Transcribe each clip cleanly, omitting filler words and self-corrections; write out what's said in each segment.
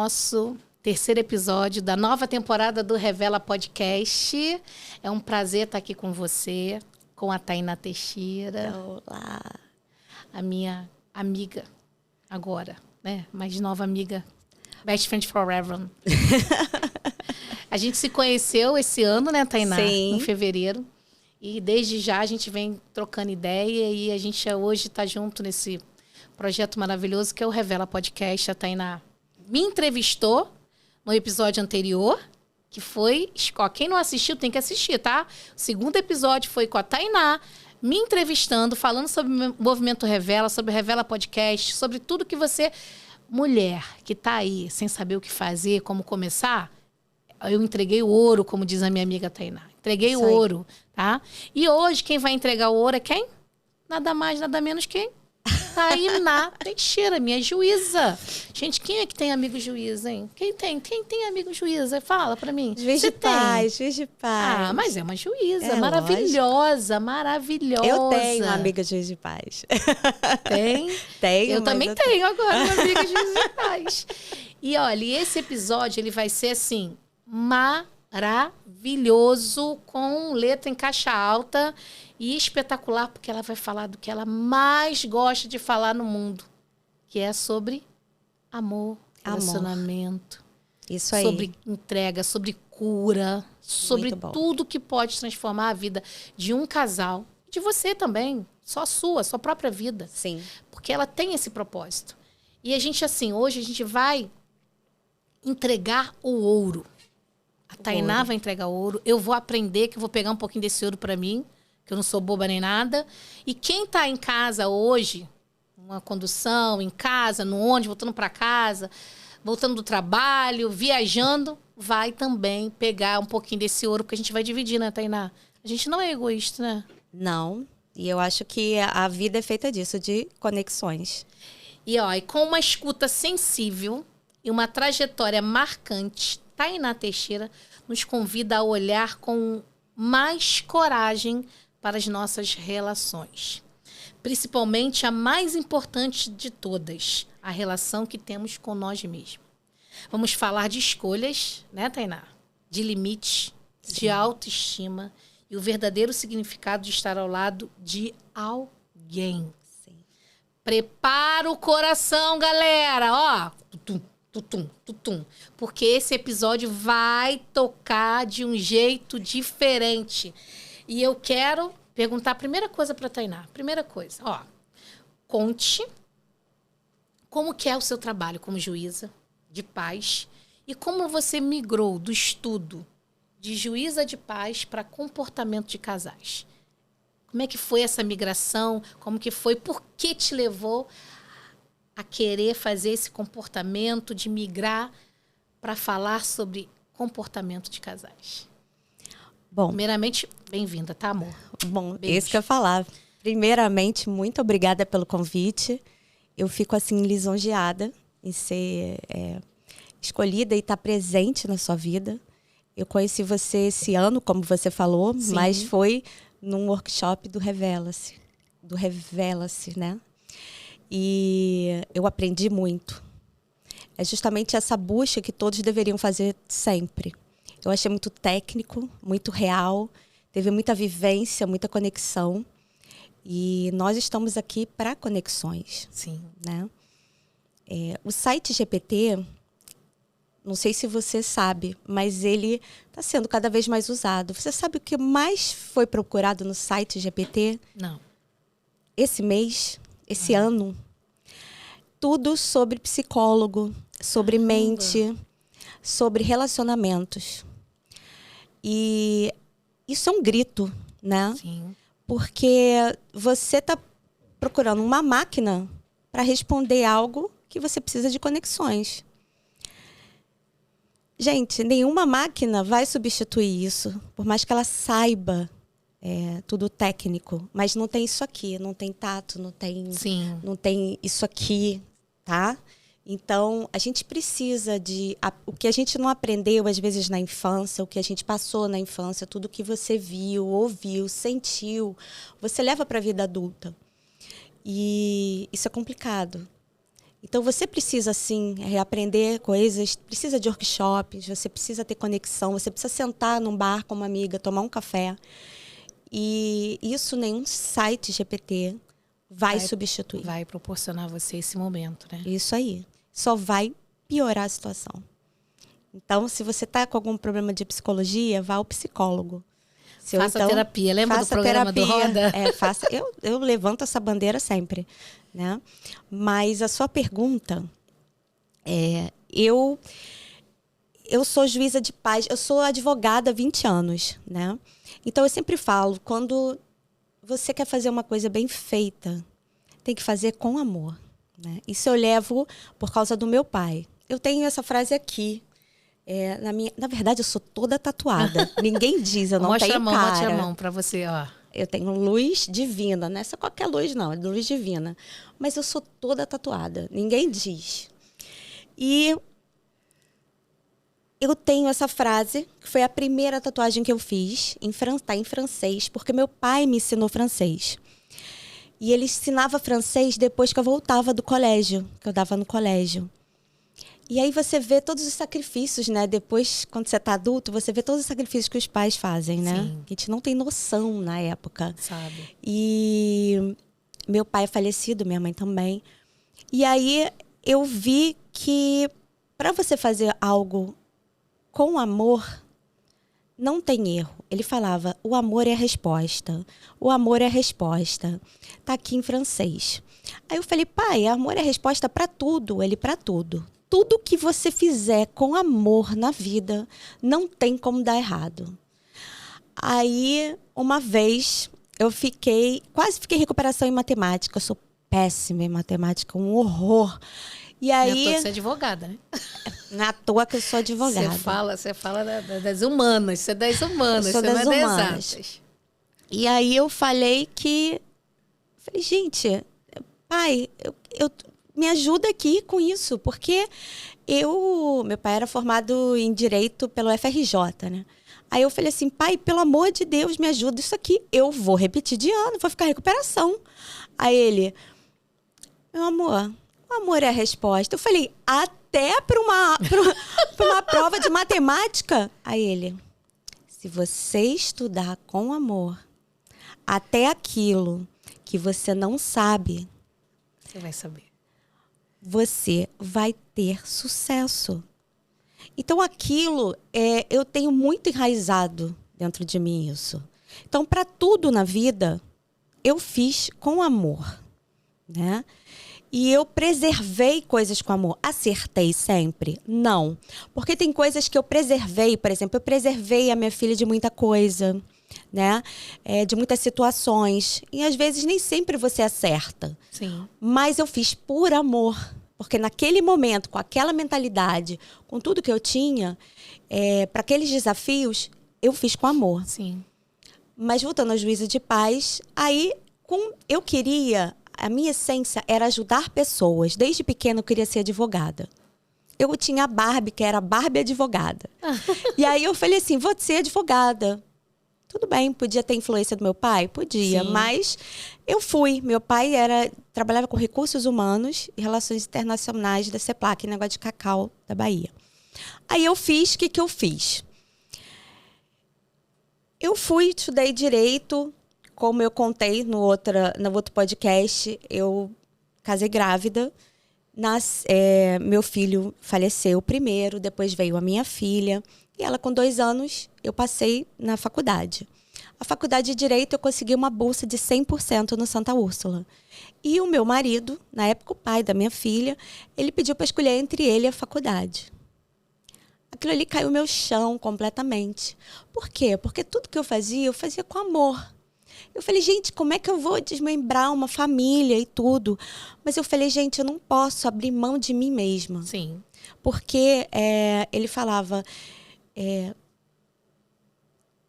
Nosso terceiro episódio da nova temporada do Revela Podcast. É um prazer estar aqui com você, com a Tainá Teixeira. Olá. A minha amiga agora, né? Mais nova amiga. Best friend forever. A gente se conheceu esse ano, né, Tainá? Sim. Em fevereiro. E desde já a gente vem trocando ideia e a gente hoje está junto nesse projeto maravilhoso que é o Revela Podcast. A Tainá me entrevistou no episódio anterior, que foi... Ó, quem não assistiu tem que assistir, tá? O segundo episódio foi com a Tainá me entrevistando, falando sobre o movimento Revela, sobre o Revela Podcast, sobre tudo que você... Mulher que tá aí sem saber o que fazer, como começar... Eu entreguei o ouro, como diz a minha amiga Tainá. Entreguei o ouro, tá? E hoje, quem vai entregar o ouro é quem? Nada mais, nada menos quem? Tainá Teixeira, minha juíza. Gente, quem é que tem amigo juíza, hein? Quem tem amigo juíza? Fala pra mim. Juiz de paz, juiz de paz. Ah, mas é uma juíza. É, maravilhosa, lógico. maravilhosa. Eu tenho uma amiga juiz de paz. Tem? Tenho, Eu também tenho agora uma amiga juiz de paz. E olha, esse episódio, ele vai ser assim... maravilhoso, com letra em caixa alta e espetacular, porque ela vai falar do que ela mais gosta de falar no mundo, que é sobre amor, relacionamento. Isso aí. Sobre entrega, sobre cura, sobre tudo que pode transformar a vida de um casal, de você também, só a sua própria vida. Sim. Porque ela tem esse propósito. E a gente, assim, hoje a gente vai entregar o ouro. A Tainá vai entregar ouro. Eu vou aprender, que eu vou pegar um pouquinho desse ouro para mim, que eu não sou boba nem nada. E quem tá em casa hoje, uma condução, em casa, no ônibus, voltando para casa, voltando do trabalho, viajando, vai também pegar um pouquinho desse ouro, porque a gente vai dividir, né, Tainá? A gente não é egoísta, né? Não. E eu acho que a vida é feita disso, de conexões. E com uma escuta sensível e uma trajetória marcante, Tainá Teixeira nos convida a olhar com mais coragem para as nossas relações. Principalmente a mais importante de todas, a relação que temos com nós mesmos. Vamos falar de escolhas, né, Tainá? De limites, de autoestima e o verdadeiro significado de estar ao lado de alguém. Sim. Prepara o coração, galera! Ó, tutum. Porque esse episódio vai tocar de um jeito diferente. E eu quero perguntar a primeira coisa para a Tainá. Primeira coisa, conte como que é o seu trabalho como juíza de paz e como você migrou do estudo de juíza de paz para comportamento de casais. Como é que foi essa migração? Como que foi? Por que te levou a querer fazer esse comportamento de migrar para falar sobre comportamento de casais? Bom, primeiramente, bem-vinda, tá, amor? Bom, beijo. Isso que eu ia falar. Primeiramente, muito obrigada pelo convite. Eu fico, assim, lisonjeada em ser escolhida e estar presente na sua vida. Eu conheci você esse ano, como você falou, Sim. Mas foi num workshop do Revela-se, né? E eu aprendi muito. É justamente essa busca que todos deveriam fazer sempre. Eu achei muito técnico, muito real, teve muita vivência, muita conexão. E nós estamos aqui para conexões. Sim. Né? O site GPT, não sei se você sabe, mas ele está sendo cada vez mais usado. Você sabe o que mais foi procurado no site GPT? Não. Esse mês, esse ano, tudo sobre psicólogo, sobre mente, sobre relacionamentos. E isso é um grito, né? Sim. Porque você está procurando uma máquina para responder algo que você precisa de conexões. Gente, nenhuma máquina vai substituir isso, por mais que ela saiba tudo técnico, mas não tem isso aqui, não tem tato, não tem isso aqui, tá? Então, a gente precisa o que a gente não aprendeu, às vezes, na infância, o que a gente passou na infância, tudo que você viu, ouviu, sentiu, você leva para a vida adulta. E isso é complicado. Então, você precisa, sim, reaprender coisas, precisa de workshops, você precisa ter conexão, você precisa sentar num bar com uma amiga, tomar um café. E isso nenhum site GPT vai substituir. Vai proporcionar a você esse momento, né? Isso aí. Só vai piorar a situação. Então, se você está com algum problema de psicologia, vá ao psicólogo. Faça terapia. Lembra do programa do Roda? Faça. Eu levanto essa bandeira sempre, né? Mas a sua pergunta eu sou juíza de paz, eu sou advogada há 20 anos, né? Então eu sempre falo, quando você quer fazer uma coisa bem feita, tem que fazer com amor, né? Isso eu levo por causa do meu pai. Eu tenho essa frase aqui. Na verdade, eu sou toda tatuada. Ninguém diz, eu não tenho cara. Mostra a mão pra você, ó. Eu tenho luz divina, não é só qualquer luz, não. É luz divina. Mas eu sou toda tatuada. Ninguém diz. E eu tenho essa frase, que foi a primeira tatuagem que eu fiz. Tá em francês, porque meu pai me ensinou francês. E ele ensinava francês depois que eu voltava do colégio, que eu dava no colégio. E aí você vê todos os sacrifícios, né? Depois, quando você está adulto, você vê todos os sacrifícios que os pais fazem, né? Sim. A gente não tem noção na época. Sabe. E meu pai é falecido, minha mãe também. E aí eu vi que para você fazer algo com amor, não tem erro. Ele falava, o amor é a resposta. O amor é a resposta. Tá aqui em francês. Aí eu falei, pai, amor é a resposta para tudo. Ele, para tudo. Tudo que você fizer com amor na vida, não tem como dar errado. Aí, uma vez, eu quase fiquei em recuperação em matemática. Eu sou péssima em matemática, um horror. E aí, não é à toa que você é advogada, né? Não é à toa que eu sou advogada. Você fala das humanas, você é das humanas, você não é das exatas. E aí eu falei, gente, pai, eu me ajuda aqui com isso, porque meu pai era formado em Direito pelo FRJ, né? Aí eu falei assim, pai, pelo amor de Deus, me ajuda isso aqui. Eu vou repetir de ano, vou ficar em recuperação. Aí ele, meu amor, o amor é a resposta. Eu falei, até para uma prova de matemática? Aí ele, se você estudar com amor, até aquilo que você não sabe, você vai saber. Você vai ter sucesso. Então, aquilo, eu tenho muito enraizado dentro de mim isso. Então, para tudo na vida, eu fiz com amor, né? E eu preservei coisas com amor. Acertei sempre? Não. Porque tem coisas que eu preservei, por exemplo, eu preservei a minha filha de muita coisa, né? De muitas situações. E às vezes nem sempre você acerta. Sim. Mas eu fiz por amor. Porque naquele momento, com aquela mentalidade, com tudo que eu tinha, para aqueles desafios, eu fiz com amor. Sim. Mas voltando ao juízo de paz, aí eu queria... A minha essência era ajudar pessoas. Desde pequena eu queria ser advogada. Eu tinha a Barbie, que era a Barbie advogada. E aí eu falei assim, vou ser advogada. Tudo bem, podia ter influência do meu pai? Podia, sim, mas eu fui. Meu pai trabalhava com recursos humanos e relações internacionais da CEPLAC, negócio de cacau da Bahia. Aí eu fiz, o que eu fiz? Eu fui, estudei direito, como eu contei no outro podcast, eu casei grávida. Meu filho faleceu primeiro, depois veio a minha filha. E ela, com 2 anos, eu passei na faculdade. A faculdade de Direito, eu consegui uma bolsa de 100% no Santa Úrsula. E o meu marido, na época o pai da minha filha, ele pediu para escolher entre ele e a faculdade. Aquilo ali caiu meu chão completamente. Por quê? Porque tudo que eu fazia com amor. Eu falei, gente, como é que eu vou desmembrar uma família e tudo? Mas eu falei, gente, eu não posso abrir mão de mim mesma. Sim. Porque ele falava,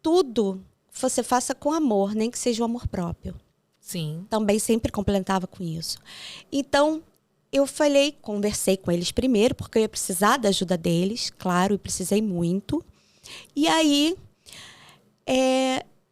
tudo você faça com amor, nem que seja o amor próprio. Sim. Também sempre complementava com isso. Então, eu conversei com eles primeiro, porque eu ia precisar da ajuda deles, claro, e precisei muito. E aí,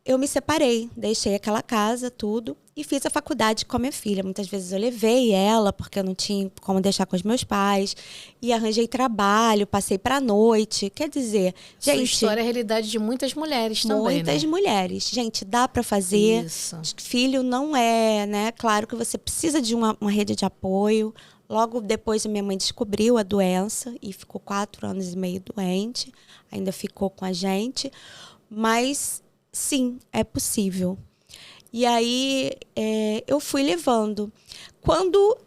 eu me separei, deixei aquela casa, tudo, E fiz a faculdade com a minha filha. Muitas vezes eu levei ela, porque eu não tinha como deixar com os meus pais. E arranjei trabalho, passei pra noite. Quer dizer, gente... Sua história é a realidade de muitas mulheres também, muitas mulheres. Gente, dá pra fazer. Isso. Filho não é, né? Claro que você precisa de uma rede de apoio. Logo depois, a minha mãe descobriu a doença e ficou 4 anos e meio doente. Ainda ficou com a gente. Mas, sim, é possível. E aí, eu fui levando. Quando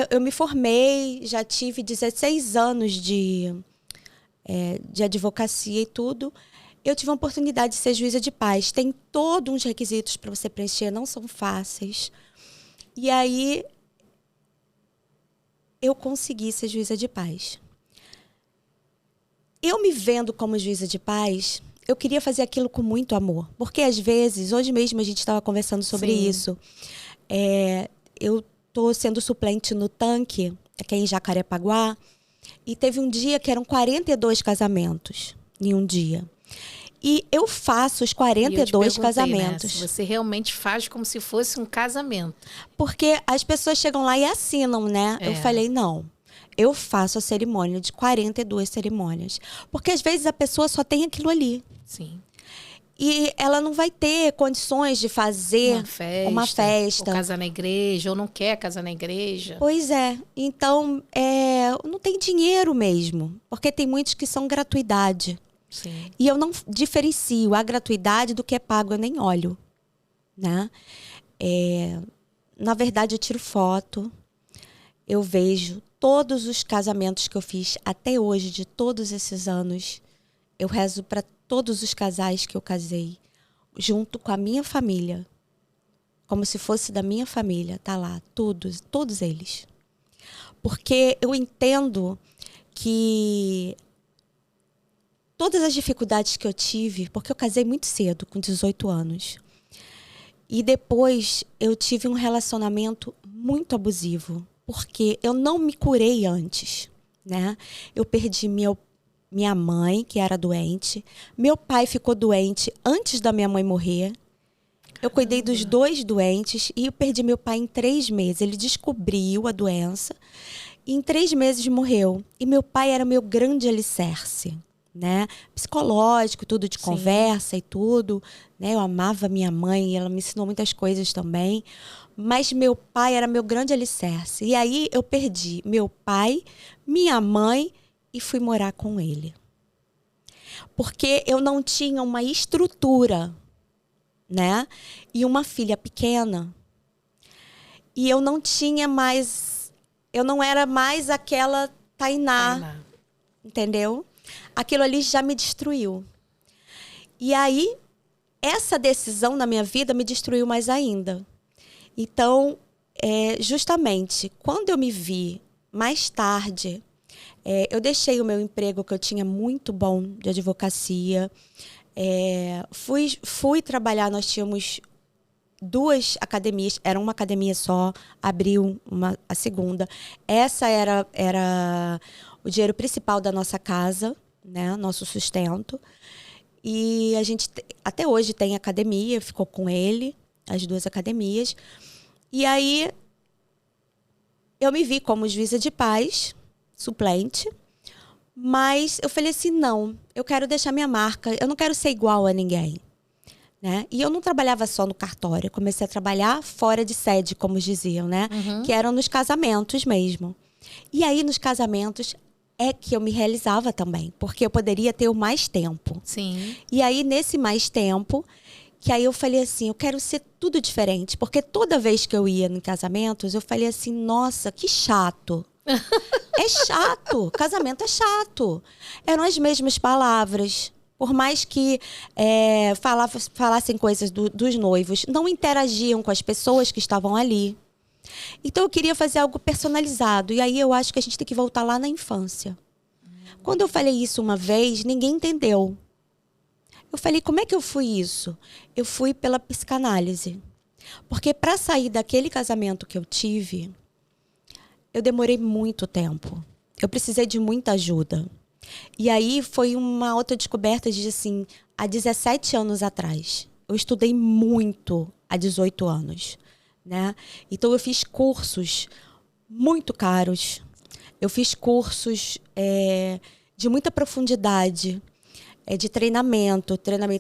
eu me formei, já tive 16 anos de advocacia e tudo, eu tive a oportunidade de ser juíza de paz. Tem todos uns requisitos para você preencher, não são fáceis. E aí, eu consegui ser juíza de paz. Eu me vendo como juíza de paz... Eu queria fazer aquilo com muito amor. Porque, às vezes, hoje mesmo a gente estava conversando sobre isso. Eu estou sendo suplente no tanque, aqui em Jacarepaguá, e teve um dia que eram 42 casamentos em um dia. E eu faço os 42 casamentos. Né, se você realmente faz como se fosse um casamento. Porque as pessoas chegam lá e assinam, né? Eu falei, não. Eu faço a cerimônia de 42 cerimônias. Porque, às vezes, a pessoa só tem aquilo ali. Sim. E ela não vai ter condições de fazer uma festa. Ou casar na igreja, ou não quer casar na igreja. Pois é. Então, não tem dinheiro mesmo. Porque tem muitos que são gratuidade. Sim. E eu não diferencio a gratuidade do que é pago, eu nem olho. Né? Na verdade, eu tiro foto. Eu vejo todos os casamentos que eu fiz até hoje, de todos esses anos. Eu rezo para todos os casais que eu casei, junto com a minha família. Como se fosse da minha família, tá lá, todos eles. Porque eu entendo que todas as dificuldades que eu tive, porque eu casei muito cedo, com 18 anos. E depois eu tive um relacionamento muito abusivo, porque eu não me curei antes, né? Eu perdi minha mãe, que era doente. Meu pai ficou doente antes da minha mãe morrer. Eu cuidei dos 2 doentes e eu perdi meu pai em 3 meses. Ele descobriu a doença e em 3 meses morreu. E meu pai era meu grande alicerce, né? Psicológico, tudo de conversa e tudo, né? Eu amava minha mãe e ela me ensinou muitas coisas também. Mas meu pai era meu grande alicerce. E aí eu perdi meu pai, minha mãe e fui morar com ele. Porque eu não tinha uma estrutura, né? E uma filha pequena. E eu não tinha mais... Eu não era mais aquela Tainá. Entendeu? Aquilo ali já me destruiu. E aí, essa decisão na minha vida me destruiu mais ainda. Então, justamente, quando eu me vi mais tarde, eu deixei o meu emprego, que eu tinha muito bom de advocacia. Fui trabalhar, nós tínhamos 2 academias, era uma academia só, abriu a segunda. Essa era o dinheiro principal da nossa casa, né, nosso sustento. E a gente até hoje tem academia, ficou com ele, as 2 academias. E aí eu me vi como juíza de paz, suplente, mas eu falei assim, não, eu quero deixar minha marca, eu não quero ser igual a ninguém. Né? E eu não trabalhava só no cartório, eu comecei a trabalhar fora de sede, como diziam, né? Que eram nos casamentos mesmo. E aí, nos casamentos, é que eu me realizava também, porque eu poderia ter o mais tempo. Sim. E aí, nesse mais tempo, que aí eu falei assim, eu quero ser tudo diferente, porque toda vez que eu ia em casamentos, eu falei assim, nossa, que chato. É chato, casamento é chato. Eram as mesmas palavras. Por mais que falassem coisas dos noivos, não interagiam com as pessoas que estavam ali. Então eu queria fazer algo personalizado. E aí eu acho que a gente tem que voltar lá na infância. Quando eu falei isso uma vez, ninguém entendeu. Eu falei, como é que eu fui isso? Eu fui pela psicanálise. Porque para sair daquele casamento que eu tive, eu demorei muito tempo. Eu precisei de muita ajuda. E aí foi uma outra descoberta de, assim, há 17 anos atrás. Eu estudei muito há 18 anos. né? Então eu fiz cursos muito caros. Eu fiz cursos de muita profundidade, de treinamento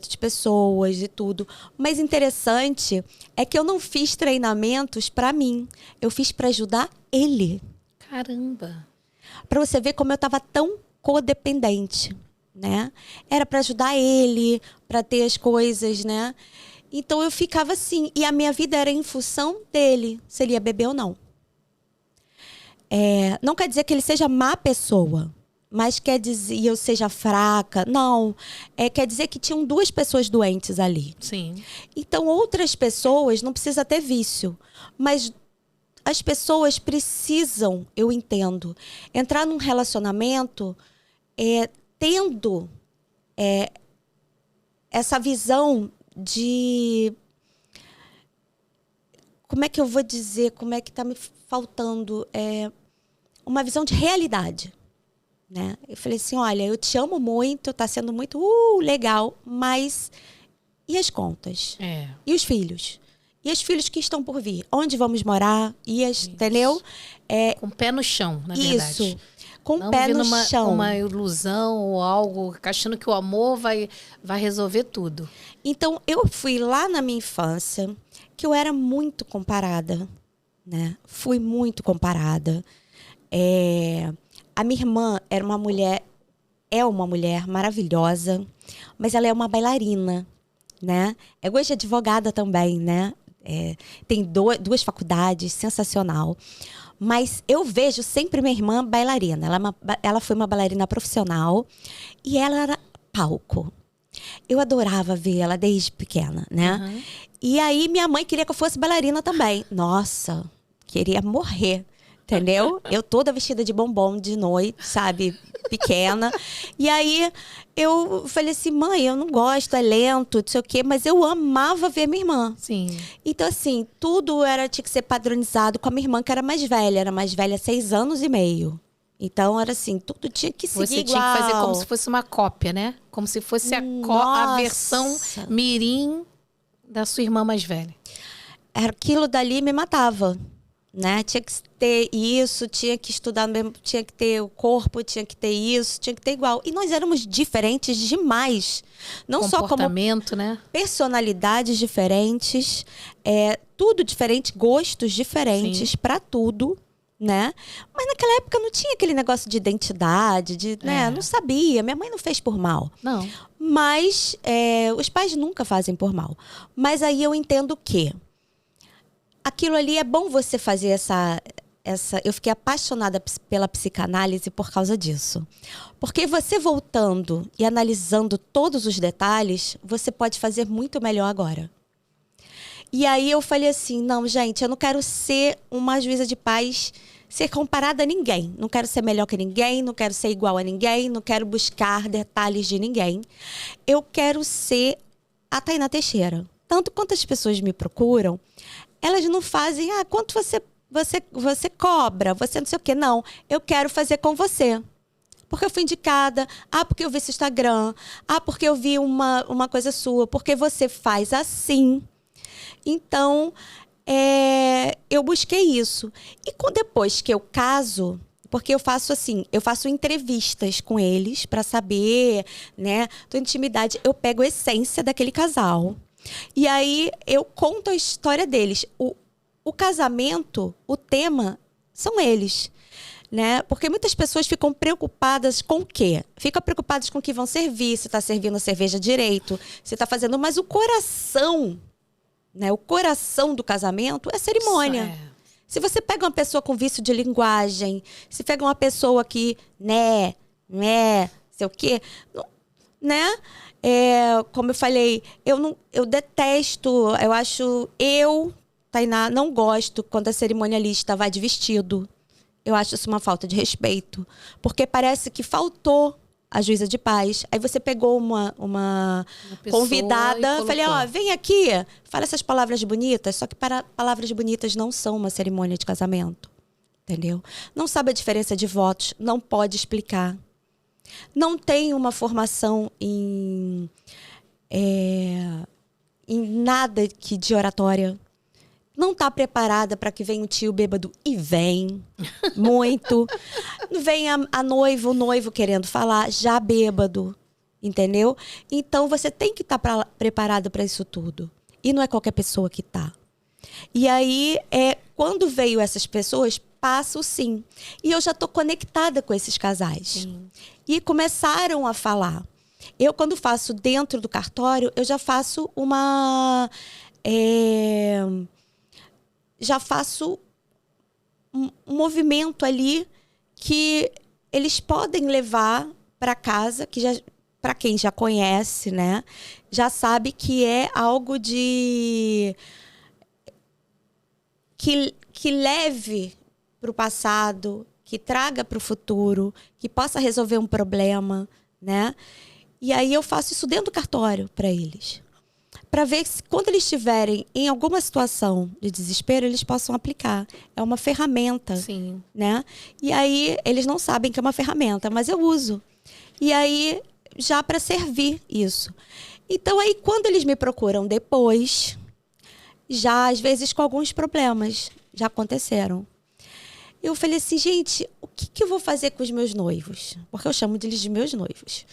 de pessoas e tudo. O mais interessante é que eu não fiz treinamentos para mim. Eu fiz para ajudar ele. Caramba! Para você ver como eu estava tão codependente, né? Era para ajudar ele, para ter as coisas, né? Então eu ficava assim. E a minha vida era em função dele, se ele ia beber ou não. Não quer dizer que ele seja má pessoa, mas quer dizer que eu seja fraca. Não. Quer dizer que tinham 2 pessoas doentes ali. Sim. Então, outras pessoas não precisa ter vício. Mas as pessoas precisam, eu entendo, entrar num relacionamento tendo essa visão de... Como é que eu vou dizer? Como é que está me faltando? Uma visão de realidade, né? Eu falei assim, olha, eu te amo muito, está sendo muito legal, mas e as contas? E os filhos? E os filhos que estão por vir? Onde vamos morar? Entendeu? Com o pé no chão, na verdade. Isso. Com o pé no chão. Uma ilusão ou algo, achando que o amor vai resolver tudo. Então, eu fui lá na minha infância, que eu era muito comparada, né? Fui muito comparada. A minha irmã é uma mulher maravilhosa, mas ela é uma bailarina, né? Hoje é advogada também, né? Tem 2 faculdades, sensacional. Mas eu vejo sempre minha irmã bailarina. Ela foi uma bailarina profissional e ela era palco. Eu adorava ver ela desde pequena, né? Uhum. E aí minha mãe queria que eu fosse bailarina também. Nossa, queria morrer. Entendeu? Eu toda vestida de bombom de noite, sabe? Pequena. E aí eu falei assim, mãe, eu não gosto, é lento, não sei o quê, mas eu amava ver minha irmã. Sim. Então, assim, tudo tinha que ser padronizado com a minha irmã, que era mais velha 6 anos e meio. Então, era assim, tudo tinha que seguir igual. Você tinha que fazer como se fosse uma cópia, né? Como se fosse a versão mirim da sua irmã mais velha. Aquilo dali me matava. Né? Tinha que ter isso, tinha que estudar mesmo, tinha que ter o corpo, tinha que ter isso, tinha que ter igual. E nós éramos diferentes demais. Não só como né? Personalidades diferentes, tudo diferente, gostos diferentes para tudo, né? Mas naquela época não tinha aquele negócio de identidade, né? Não sabia. Minha mãe não fez por mal. Não. Mas os pais nunca fazem por mal. Mas aí eu entendo que aquilo ali é bom você fazer essa... Eu fiquei apaixonada pela psicanálise por causa disso. Porque você voltando e analisando todos os detalhes, você pode fazer muito melhor agora. E aí eu falei assim, não, gente, eu não quero ser uma juíza de paz, ser comparada a ninguém. Não quero ser melhor que ninguém, não quero ser igual a ninguém, não quero buscar detalhes de ninguém. Eu quero ser a Tainá Teixeira. Tanto quanto as pessoas me procuram, elas não fazem, quanto você cobra, você não sei o quê. Não, eu quero fazer com você. Porque eu fui indicada, porque eu vi seu Instagram, porque eu vi uma coisa sua, porque você faz assim. Então, eu busquei isso. E depois que eu caso, porque eu faço assim, eu faço entrevistas com eles para saber, né, da intimidade, eu pego a essência daquele casal. E aí eu conto a história deles. O casamento, o tema, são eles. Né? Porque muitas pessoas ficam preocupadas com o quê? Ficam preocupadas com o que vão servir, se está servindo a cerveja direito, se está fazendo... Mas o coração, né? O coração do casamento é cerimônia. Se você pega uma pessoa com vício de linguagem, se pega uma pessoa que, sei o quê, né? Como eu falei, eu detesto, Tainá, não gosto quando a cerimonialista vai de vestido. Eu acho isso uma falta de respeito. Porque parece que faltou a juíza de paz. Aí você pegou uma convidada, falei, vem aqui, fala essas palavras bonitas. Só que palavras bonitas não são uma cerimônia de casamento. Entendeu? Não sabe a diferença de votos, não pode explicar. Não tem uma formação em nada de oratória. não está preparada para que venha um tio bêbado e vem muito. Vem a noiva, o noivo querendo falar, já bêbado, entendeu? Então você tem que estar preparada para isso tudo. E não é qualquer pessoa que está. E aí, quando veio essas pessoas, passo sim. E eu já estou conectada com esses casais. Sim. E começaram a falar. Eu, quando faço dentro do cartório, eu já faço já faço um movimento ali que eles podem levar para casa, que já, para quem já conhece, né, já sabe que é algo de que leve para o passado, que traga para o futuro, que possa resolver um problema, né? E aí eu faço isso dentro do cartório para eles. Para ver se quando eles estiverem em alguma situação de desespero, eles possam aplicar. É uma ferramenta, sim, né? E aí eles não sabem que é uma ferramenta, mas eu uso. E aí já para servir isso. Então aí quando eles me procuram depois, já às vezes com alguns problemas já aconteceram. Eu falei assim, gente, o que eu vou fazer com os meus noivos? Porque eu chamo eles de meus noivos.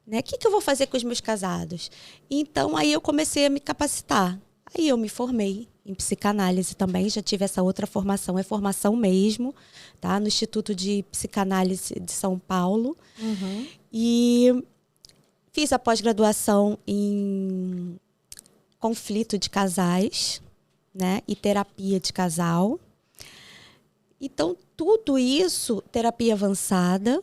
Né? O que eu vou fazer com os meus casados? Então, aí eu comecei a me capacitar. Aí eu me formei em psicanálise também, já tive essa outra formação, é formação mesmo, tá? No Instituto de Psicanálise de São Paulo. Uhum. E fiz a pós-graduação em conflito de casais, né? E terapia de casal. Então, tudo isso, terapia avançada,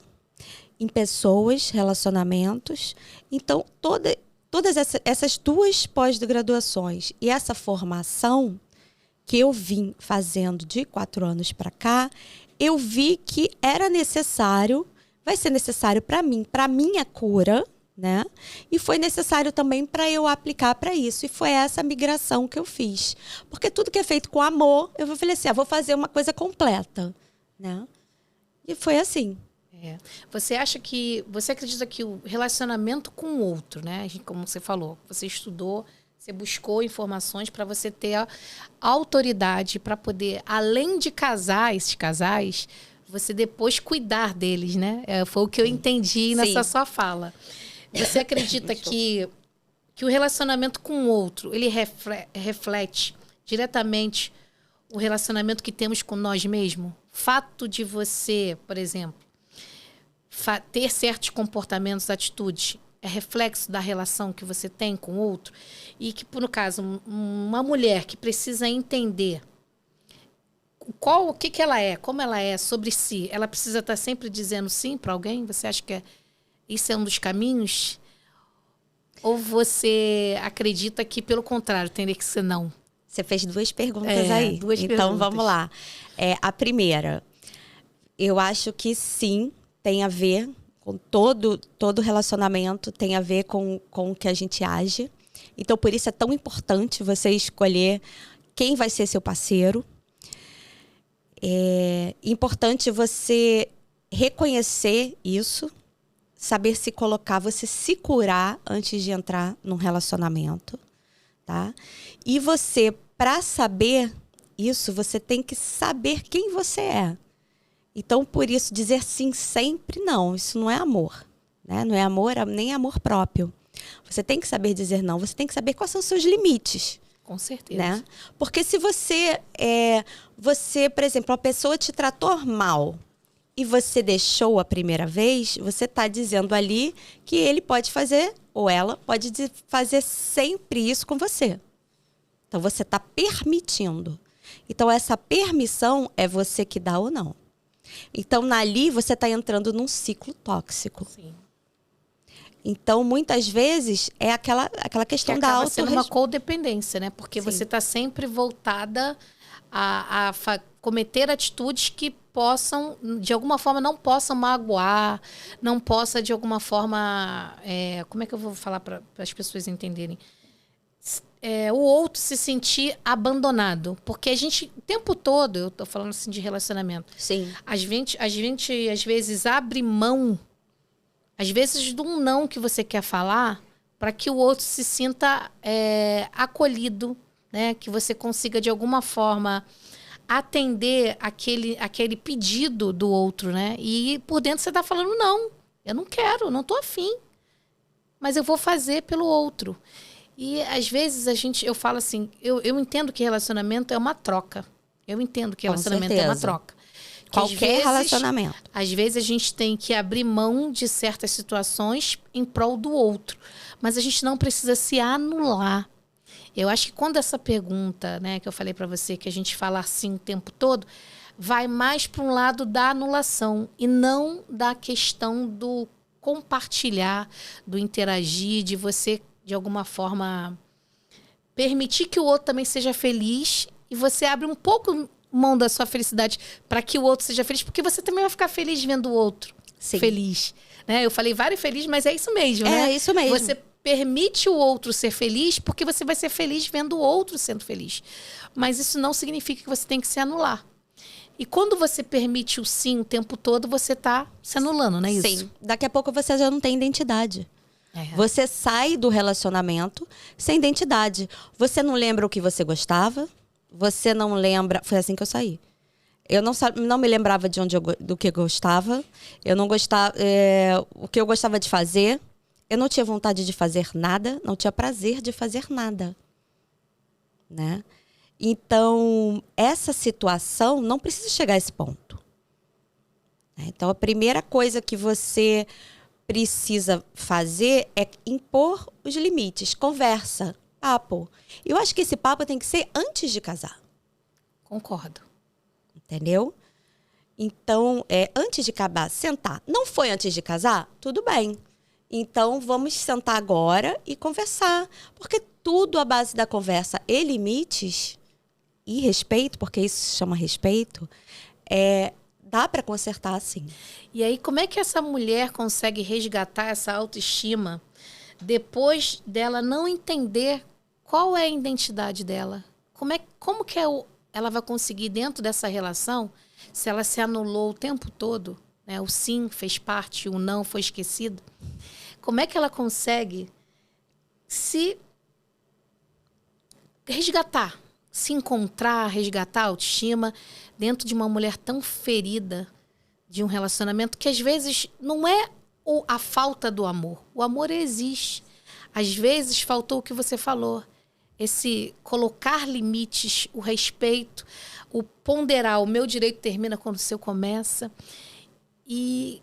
em pessoas, relacionamentos. Então, todas essas duas pós-graduações e essa formação que eu vim fazendo de 4 anos para cá, eu vi que era necessário, vai ser necessário para mim, para minha cura, né? E foi necessário também para eu aplicar para isso. E foi essa migração que eu fiz. Porque tudo que é feito com amor, eu falei assim, vou fazer uma coisa completa, né? E foi assim. Você acredita que o relacionamento com o outro, né? Como você falou, você estudou, você buscou informações para você ter a autoridade para poder, além de casar esses casais, você depois cuidar deles, né? Foi o que eu entendi nessa sua fala. Você acredita que o relacionamento com o outro, ele reflete diretamente o relacionamento que temos com nós mesmos? Fato de você, por exemplo, ter certos comportamentos, atitudes, é reflexo da relação que você tem com o outro? E que, no caso, uma mulher que precisa entender o que ela é, como ela é sobre si, ela precisa estar sempre dizendo sim para alguém? Você acha que isso é um dos caminhos? Ou você acredita que, pelo contrário, teria que ser não? Você fez 2 perguntas aí. Então, vamos lá. A primeira, eu acho que sim, tem a ver com todo relacionamento, tem a ver com o que a gente age. Então, por isso é tão importante você escolher quem vai ser seu parceiro. É importante você reconhecer isso, saber se colocar, você se curar antes de entrar num relacionamento, tá? E você, para saber isso, você tem que saber quem você é. Então, por isso, dizer sim sempre, não. Isso não é amor, né? Não é amor, nem amor próprio. Você tem que saber dizer não. Você tem que saber quais são os seus limites. Com certeza. Né? Porque se você, por exemplo, a pessoa te tratou mal e você deixou a primeira vez, você está dizendo ali que ele pode fazer, ou ela pode fazer sempre isso com você. Então, você está permitindo. Então, essa permissão é você que dá ou não. Então, ali, você está entrando num ciclo tóxico. Sim. Então, muitas vezes, é aquela questão que da acaba sendo uma codependência, né? Porque você está sempre voltada a cometer atitudes que possam, de alguma forma, não possam magoar, não possa, de alguma forma... como é que eu vou falar para as pessoas entenderem? O outro se sentir abandonado. Porque a gente, o tempo todo, eu estou falando assim de relacionamento. Sim. A gente, às vezes, abre mão, às vezes, de um não que você quer falar, para que o outro se sinta acolhido, né? Que você consiga, de alguma forma, atender aquele pedido do outro, né? E por dentro você tá falando, não, eu não quero, não tô afim. Mas eu vou fazer pelo outro. E às vezes eu falo assim, eu entendo que relacionamento é uma troca. Eu entendo que relacionamento é uma troca. Qualquer relacionamento. Às vezes a gente tem que abrir mão de certas situações em prol do outro. Mas a gente não precisa se anular. Eu acho que quando essa pergunta, né, que eu falei para você, que a gente fala assim o tempo todo, vai mais para um lado da anulação e não da questão do compartilhar, do interagir, de você, de alguma forma, permitir que o outro também seja feliz e você abre um pouco mão da sua felicidade para que o outro seja feliz, porque você também vai ficar feliz vendo o outro feliz. Né? Eu falei vários feliz, mas é isso mesmo, né? É isso mesmo. Você permite o outro ser feliz porque você vai ser feliz vendo o outro sendo feliz. Mas isso não significa que você tem que se anular. E quando você permite o sim o tempo todo, você está se anulando, não é isso? Sim. Daqui a pouco você já não tem identidade. Você sai do relacionamento sem identidade. Você não lembra o que você gostava. Você não lembra... Foi assim que eu saí. Eu não me lembrava do que eu gostava. Eu não gostava... o que eu gostava de fazer. Eu não tinha vontade de fazer nada. Não tinha prazer de fazer nada. Né? Então, essa situação não precisa chegar a esse ponto. Então, a primeira coisa que você precisa fazer é impor os limites. Conversa, papo. Eu acho que esse papo tem que ser antes de casar. Concordo. Entendeu? Então, antes de acabar, sentar. Não foi antes de casar? Tudo bem. Então, vamos sentar agora e conversar. Porque tudo à base da conversa e limites... E respeito, porque isso se chama respeito, dá para consertar, sim. E aí, como é que essa mulher consegue resgatar essa autoestima depois dela não entender qual é a identidade dela? Como que ela vai conseguir, dentro dessa relação, se ela se anulou o tempo todo, né? O sim fez parte, o não foi esquecido. Como é que ela consegue se resgatar? Se encontrar, resgatar a autoestima dentro de uma mulher tão ferida de um relacionamento que às vezes não é a falta do amor. O amor existe. Às vezes faltou o que você falou. Esse colocar limites, o respeito, o ponderar. O meu direito termina quando o seu começa. E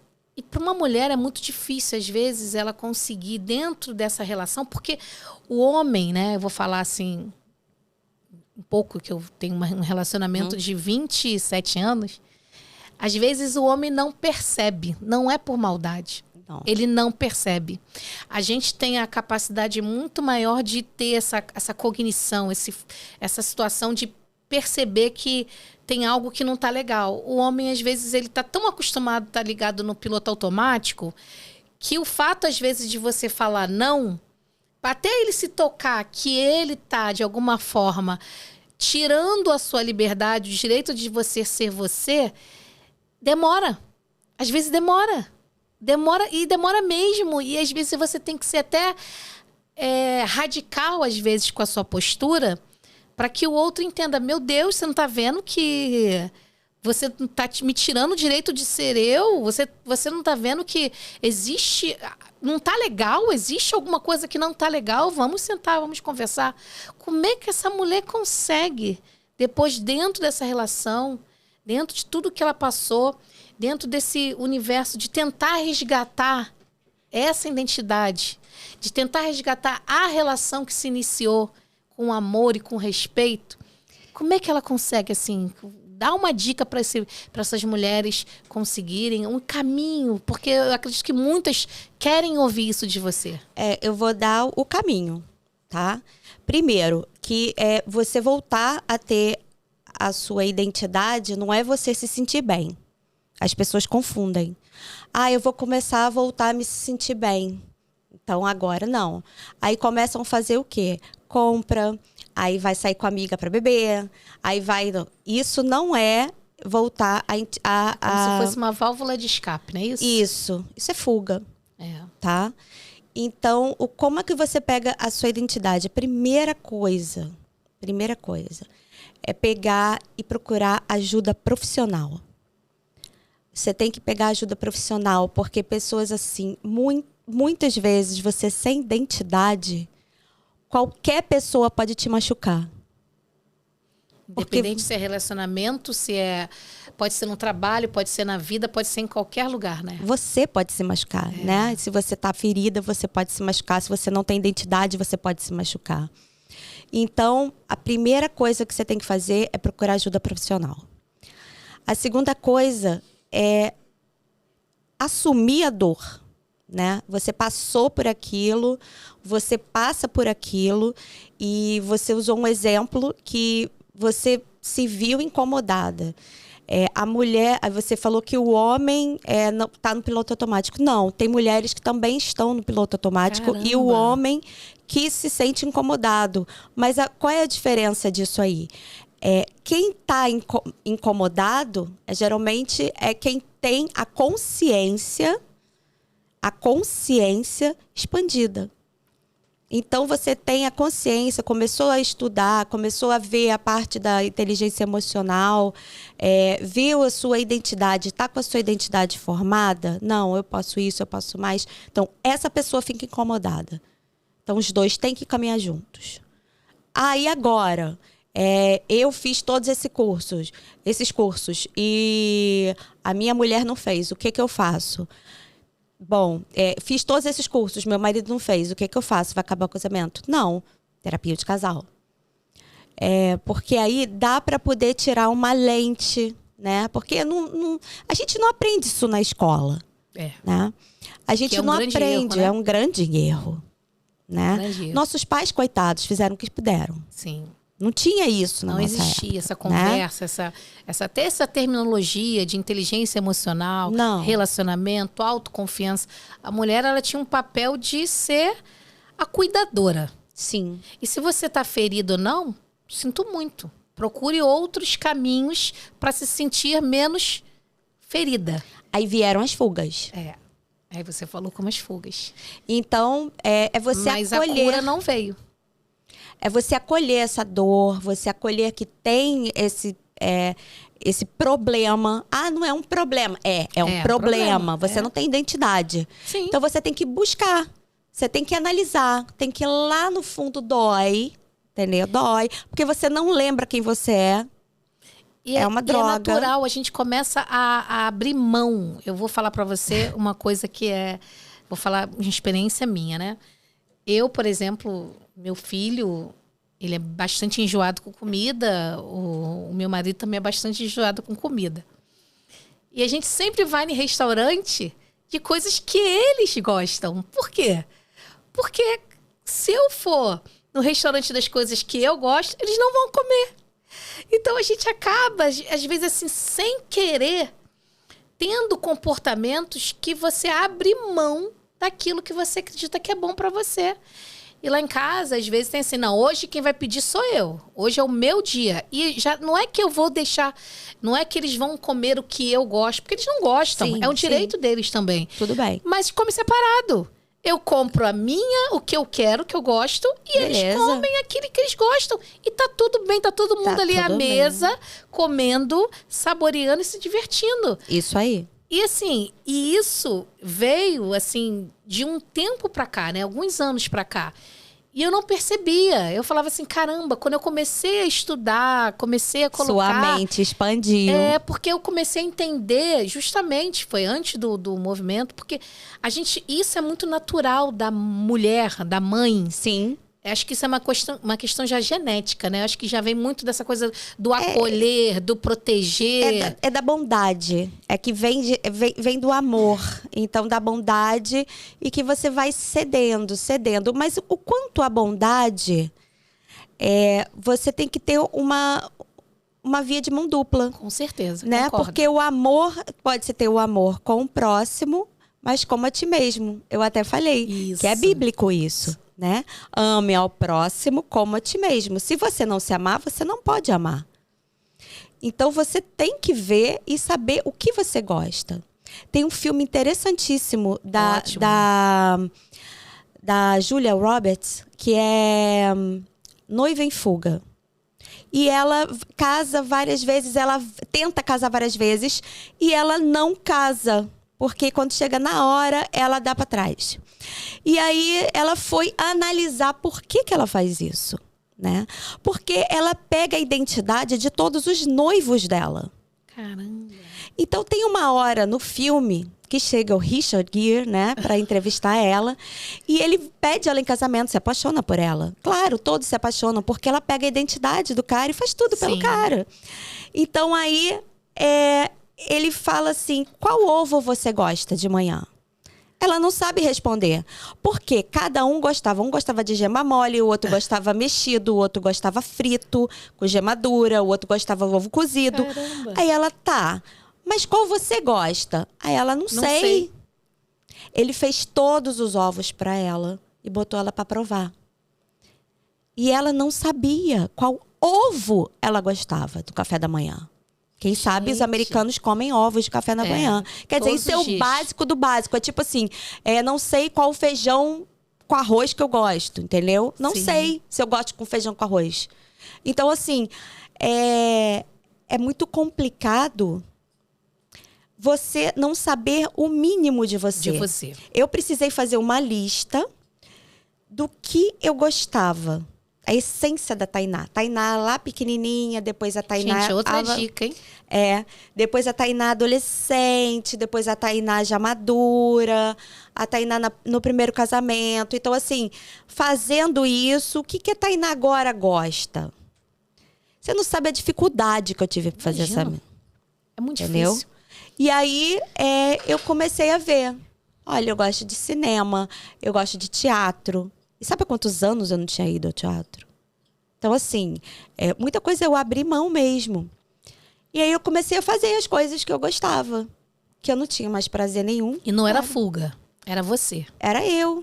para uma mulher é muito difícil, às vezes, ela conseguir dentro dessa relação, porque o homem, né, eu vou falar assim... um pouco, que eu tenho um relacionamento de 27 anos, às vezes o homem não percebe, não é por maldade. Não. Ele não percebe. A gente tem a capacidade muito maior de ter essa cognição, essa situação de perceber que tem algo que não está legal. O homem, às vezes, ele está tão acostumado a estar ligado no piloto automático que o fato, às vezes, de você falar não... até ele se tocar que ele está, de alguma forma, tirando a sua liberdade, o direito de você ser você, demora. Às vezes demora. Demora mesmo. E às vezes você tem que ser até radical, às vezes, com a sua postura, para que o outro entenda, meu Deus, você não está vendo que... você está me tirando o direito de ser eu? Você não está vendo que existe... não está legal? Existe alguma coisa que não está legal? Vamos sentar, vamos conversar. Como é que essa mulher consegue, depois, dentro dessa relação, dentro de tudo que ela passou, dentro desse universo, de tentar resgatar essa identidade, de tentar resgatar a relação que se iniciou com amor e com respeito? Como é que ela consegue, assim... dá uma dica para essas mulheres conseguirem um caminho, porque eu acredito que muitas querem ouvir isso de você. Eu vou dar o caminho, tá? Primeiro, que você voltar a ter a sua identidade não é você se sentir bem. As pessoas confundem. Eu vou começar a voltar a me sentir bem. Então, agora não. Aí começam a fazer o quê? Compra... aí vai sair com a amiga para beber, aí vai... Isso não é voltar a... Como se fosse uma válvula de escape, não é isso? Isso é fuga, tá? Então, como é que você pega a sua identidade? Primeira coisa primeira coisa, é pegar e procurar ajuda profissional. Você tem que pegar ajuda profissional, porque pessoas assim, muitas vezes você sem identidade, qualquer pessoa pode te machucar. Independente se é relacionamento, pode ser no trabalho, pode ser na vida, pode ser em qualquer lugar, né? Você pode se machucar, né? Se você está ferida, você pode se machucar. Se você não tem identidade, você pode se machucar. Então, a primeira coisa que você tem que fazer é procurar ajuda profissional. A segunda coisa é assumir a dor, né? Você passou por aquilo, você passa por aquilo e você usou um exemplo que você se viu incomodada. A mulher, você falou que o homem não está no piloto automático. Não, tem mulheres que também estão no piloto automático. Caramba. E o homem que se sente incomodado. Mas qual é a diferença disso aí? Quem está incomodado geralmente é quem tem a consciência expandida. Então, você tem a consciência, começou a estudar, começou a ver a parte da inteligência emocional, viu a sua identidade, está com a sua identidade formada? Não, eu posso isso, eu posso mais. Então, essa pessoa fica incomodada. Então, os dois têm que caminhar juntos. E agora? Eu fiz todos esses cursos, e a minha mulher não fez. O que eu faço? Bom, fiz todos esses cursos, meu marido não fez. O que eu faço? Vai acabar o casamento? Não. Terapia de casal. Porque aí dá para poder tirar uma lente, né? Porque a gente não aprende isso na escola. Né? A gente não aprende, erro, né? É um grande erro. Né? Nossos pais, coitados, fizeram o que puderam. Sim. Não tinha isso na nossa época. Não existia essa conversa, né? Até essa terminologia de inteligência emocional, relacionamento, autoconfiança. A mulher, ela tinha um papel de ser a cuidadora. Sim. E se você está ferido ou não, sinto muito. Procure outros caminhos para se sentir menos ferida. Aí vieram as fugas. Aí você falou como as fugas. Então, você Mas acolher. Mas a cura não veio. É você acolher essa dor, você acolher que tem esse problema. Não é um problema. É um problema. Você não tem identidade. Sim. Então, você tem que buscar. Você tem que analisar. Tem que ir lá no fundo, dói. Entendeu? Dói. Porque você não lembra quem você é. É uma droga. É natural. A gente começa a abrir mão. Eu vou falar pra você uma coisa que vou falar de experiência minha, né? Eu, por exemplo, meu filho, ele é bastante enjoado com comida. O meu marido também é bastante enjoado com comida. E a gente sempre vai em restaurante de coisas que eles gostam. Por quê? Porque se eu for no restaurante das coisas que eu gosto, eles não vão comer. Então a gente acaba, às vezes assim, sem querer, tendo comportamentos que você abre mão daquilo que você acredita que é bom pra você. E lá em casa, às vezes tem assim, não, hoje quem vai pedir sou eu. Hoje é o meu dia. E já não é que eu vou deixar, não é que eles vão comer o que eu gosto, porque eles não gostam. Sim, é um direito deles também. Tudo bem. Mas come separado. Eu compro o que eu quero, o que eu gosto, e eles comem aquilo que eles gostam. E tá tudo bem, tá todo mundo ali à mesa, comendo, saboreando e se divertindo. Isso aí. E assim, isso veio assim de um tempo pra cá, né? Alguns anos pra cá. E eu não percebia. Eu falava assim, caramba, quando eu comecei a estudar, comecei a colocar... Sua mente expandiu. Porque eu comecei a entender, justamente, foi antes do movimento, porque isso é muito natural da mulher, da mãe. Sim. Acho que isso é uma questão já genética, né? Acho que já vem muito dessa coisa do acolher, do proteger. É da bondade. É que vem do amor. Então, da bondade e que você vai cedendo. Mas o quanto a bondade, você tem que ter uma via de mão dupla. Com certeza, né? Concordo. Porque o amor, pode-se ter o amor com o próximo, mas como a ti mesmo. Eu até falei que é bíblico isso. Né? Ame ao próximo como a ti mesmo. Se você não se amar, você não pode amar. Então você tem que ver e saber o que você gosta. Tem um filme interessantíssimo da Julia Roberts, que é Noiva em Fuga. e ela casa várias vezes, ela tenta casar várias vezes e ela não casa, porque quando chega na hora, ela dá para trás. E aí ela foi analisar por que ela faz isso, né? Porque ela pega a identidade de todos os noivos dela. Caramba. Então tem uma hora no filme que chega o Richard Gere, né, para entrevistar ela, e ele pede ela em casamento, se apaixona por ela. Claro, todos se apaixonam, porque ela pega a identidade do cara e faz tudo pelo cara. Então aí ele fala assim, qual ovo você gosta de manhã? Ela não sabe responder. Porque cada um gostava. Um gostava de gema mole, o outro gostava mexido, o outro gostava frito, com gema dura, o outro gostava ovo cozido. Caramba. Aí ela, tá, mas qual você gosta? Aí ela, não sei. Ele fez todos os ovos para ela e botou ela para provar. E ela não sabia qual ovo ela gostava do café da manhã. Quem sabe os americanos comem ovos de café da manhã. Quer dizer, isso é o básico do básico. É tipo assim, não sei qual feijão com arroz que eu gosto, entendeu? Não sei se eu gosto com feijão com arroz. Então, assim, é muito complicado você não saber o mínimo de você. Eu precisei fazer uma lista do que eu gostava. A essência da Tainá. Tainá lá pequenininha, depois a Tainá... Gente, outra dica, hein? Depois a Tainá adolescente, depois a Tainá já madura, a Tainá no primeiro casamento. Então, assim, fazendo isso, o que a Tainá agora gosta? Você não sabe a dificuldade que eu tive para fazer essa... É muito difícil. E aí, eu comecei a ver. Olha, eu gosto de cinema, eu gosto de teatro. E sabe há quantos anos eu não tinha ido ao teatro? Então, assim, muita coisa eu abri mão mesmo. E aí eu comecei a fazer as coisas que eu gostava. Que eu não tinha mais prazer nenhum. E não era fuga, era você. Era eu,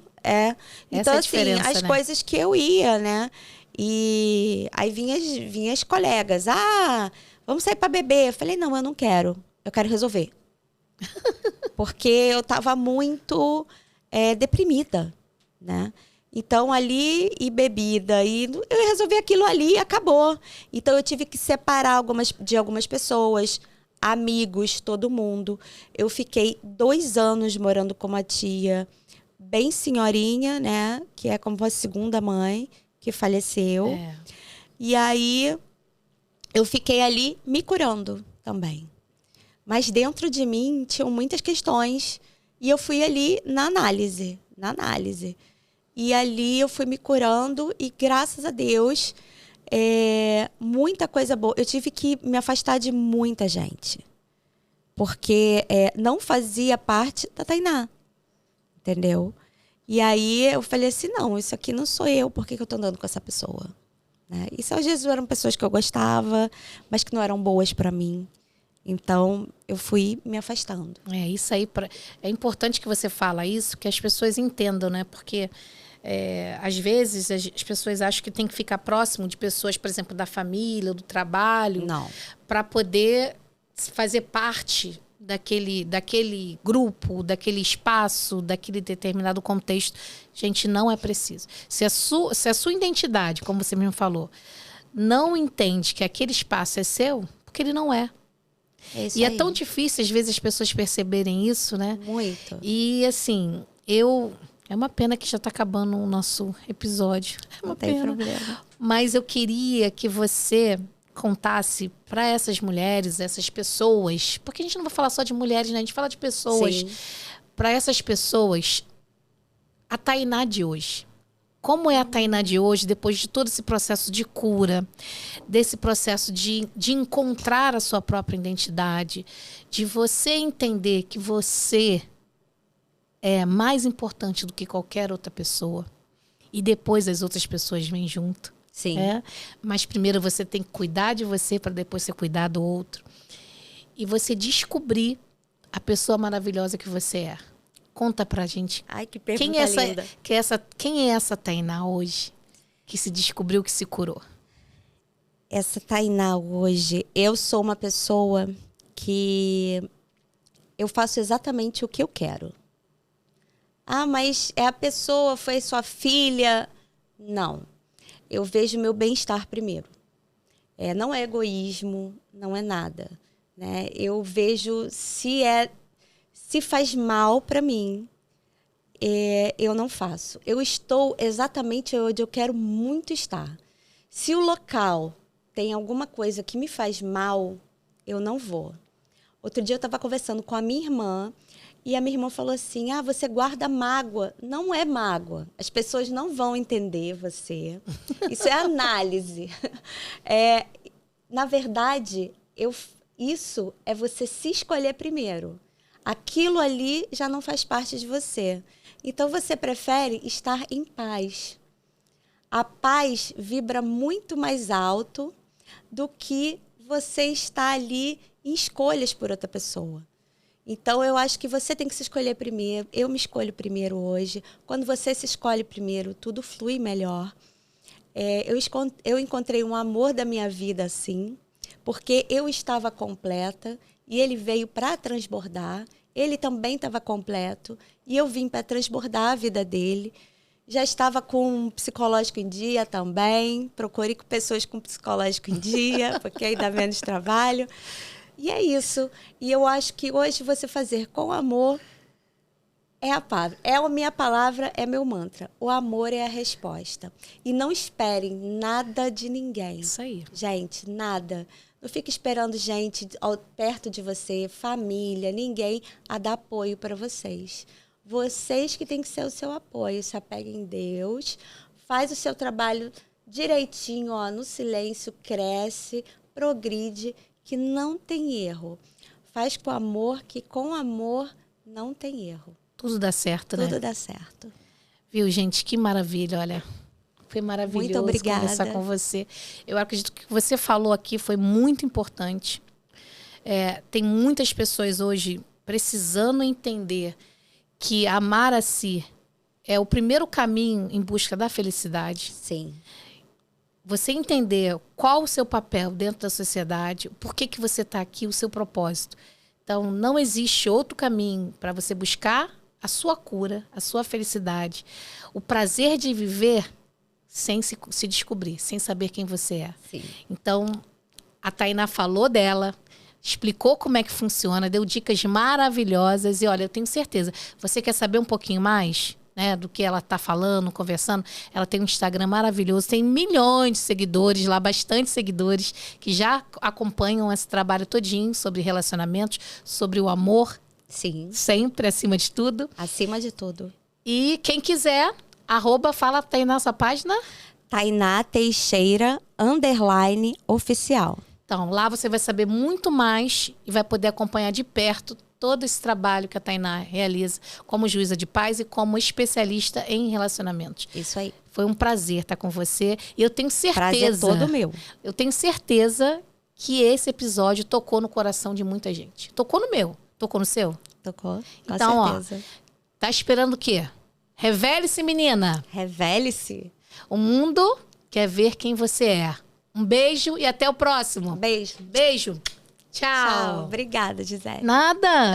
Então, assim, as coisas que eu ia, né? E aí vinha as colegas. Ah, vamos sair pra beber. Eu falei, não, eu não quero. Eu quero resolver. Porque eu tava muito deprimida, né? Então, ali, e bebida, e eu resolvi aquilo ali e acabou. Então, eu tive que separar de algumas pessoas, amigos, todo mundo. Eu fiquei 2 anos morando com uma tia bem senhorinha, né? Que é como a segunda mãe, que faleceu. E aí, eu fiquei ali me curando também. Mas dentro de mim, tinham muitas questões. E eu fui ali na análise. E ali eu fui me curando e, graças a Deus, muita coisa boa. Eu tive que me afastar de muita gente. Porque não fazia parte da Tainá. Entendeu? E aí eu falei assim, não, isso aqui não sou eu. Por que eu tô andando com essa pessoa? Né? E às vezes eram pessoas que eu gostava, mas que não eram boas para mim. Então, eu fui me afastando. Isso aí. É importante que você fala isso, que as pessoas entendam, né? Porque, às vezes, as pessoas acham que tem que ficar próximo de pessoas, por exemplo, da família, do trabalho. Não. Para poder fazer parte daquele grupo, daquele espaço, daquele determinado contexto. Gente, não é preciso. Se a sua identidade, como você mesmo falou, não entende que aquele espaço é seu, porque ele não é. E é tão difícil, às vezes, as pessoas perceberem isso, né? Muito. E, assim, é uma pena que já está acabando o nosso episódio. Não tem problema. Mas eu queria que você contasse para essas mulheres, essas pessoas, porque a gente não vai falar só de mulheres, né? A gente fala de pessoas. Para essas pessoas, a Tainá de hoje. Como é a Tainá de hoje, depois de todo esse processo de cura, desse processo de encontrar a sua própria identidade, de você entender que você é mais importante do que qualquer outra pessoa, e depois as outras pessoas vêm junto. Sim. Mas primeiro você tem que cuidar de você para depois você cuidar do outro. E você descobrir a pessoa maravilhosa que você é. Conta pra gente. Ai, que pergunta linda. Quem é essa Tainá hoje? Que se descobriu, que se curou? Essa Tainá hoje, eu sou uma pessoa que eu faço exatamente o que eu quero. Ah, mas a pessoa, foi sua filha. Não. Eu vejo meu bem-estar primeiro. Não é egoísmo, não é nada, né? Eu vejo se faz mal para mim, eu não faço. Eu estou exatamente onde eu quero muito estar. Se o local tem alguma coisa que me faz mal, eu não vou. Outro dia eu estava conversando com a minha irmã e a minha irmã falou assim, você guarda mágoa. Não é mágoa. As pessoas não vão entender você. Isso é análise. Na verdade, isso é você se escolher primeiro. Aquilo ali já não faz parte de você. Então, você prefere estar em paz. A paz vibra muito mais alto do que você estar ali em escolhas por outra pessoa. Então, eu acho que você tem que se escolher primeiro. Eu me escolho primeiro hoje. Quando você se escolhe primeiro, tudo flui melhor. Eu encontrei um amor da minha vida assim, porque eu estava completa e ele veio para transbordar. Ele também estava completo e eu vim para transbordar a vida dele. Já estava com psicológico em dia também. Procurei com pessoas com psicológico em dia, porque aí dá menos trabalho. E é isso. E eu acho que hoje você fazer com amor é a palavra. A minha palavra, é meu mantra. O amor é a resposta. E não esperem nada de ninguém. Isso aí. Gente, nada. Não fique esperando gente perto de você, família, ninguém a dar apoio para vocês. Vocês que têm que ser o seu apoio. Se apeguem em Deus. Faz o seu trabalho direitinho, no silêncio, cresce, progride, que não tem erro. Faz com amor, que com amor não tem erro. Tudo dá certo, né? Tudo dá certo. Viu, gente? Que maravilha, olha. Foi maravilhoso muito obrigada. Conversar com você. Eu acredito que o que você falou aqui foi muito importante. Tem muitas pessoas hoje precisando entender que amar a si é o primeiro caminho em busca da felicidade. Sim. Você entender qual o seu papel dentro da sociedade, por que você está aqui, o seu propósito. Então, não existe outro caminho para você buscar a sua cura, a sua felicidade, o prazer de viver sem se descobrir, sem saber quem você é. Sim. Então, a Tainá falou dela, explicou como é que funciona, deu dicas maravilhosas. E olha, eu tenho certeza, você quer saber um pouquinho mais, né, do que ela está falando, conversando? Ela tem um Instagram maravilhoso, tem milhões de seguidores lá, bastante seguidores que já acompanham esse trabalho todinho sobre relacionamentos, sobre o amor. Sim. Sempre, acima de tudo. Acima de tudo. E quem quiser, fala, tem nossa página? Tainá Teixeira, _oficial. Então, lá você vai saber muito mais e vai poder acompanhar de perto todo esse trabalho que a Tainá realiza como juíza de paz e como especialista em relacionamentos. Isso aí. Foi um prazer estar com você. E eu tenho certeza... Prazer todo meu. Eu tenho certeza que esse episódio tocou no coração de muita gente. Tocou no meu. Tocou no seu? Tocou, com então, certeza. Tá esperando o quê? Revele-se, menina. Revele-se. O mundo quer ver quem você é. Um beijo e até o próximo. Beijo. Beijo. Tchau. Tchau. Obrigada, Gisele. Nada.